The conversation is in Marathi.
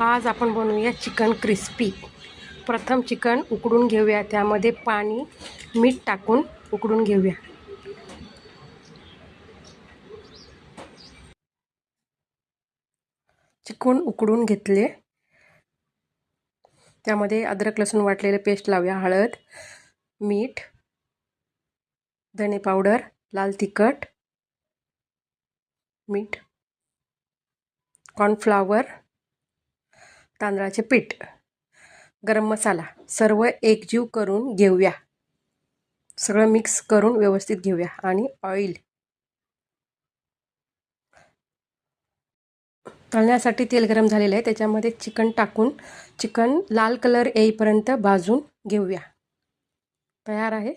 आज आपण बनवूया चिकन क्रिस्पी। प्रथम चिकन उकडून घेऊया, त्यामध्ये पाणी मीठ टाकून उकडून घेऊया। चिकन उकडून घेतले, त्यामध्ये अद्रक लसूण वाटलेले पेस्ट लावूया। हळद, मीठ, धने पावडर, लाल तिखट, मीठ, कॉर्नफ्लॉवर, तांदळाचे पीठ, गरम मसाला सर्व एकजीव करून घेऊया। सगळं मिक्स करून व्यवस्थित घेऊया आणि ऑइल तळण्यासाठी तेल गरम झालेलं आहे, त्याच्यामध्ये चिकन टाकून चिकन लाल कलर येईपर्यंत भाजून घेऊया। तयार आहे।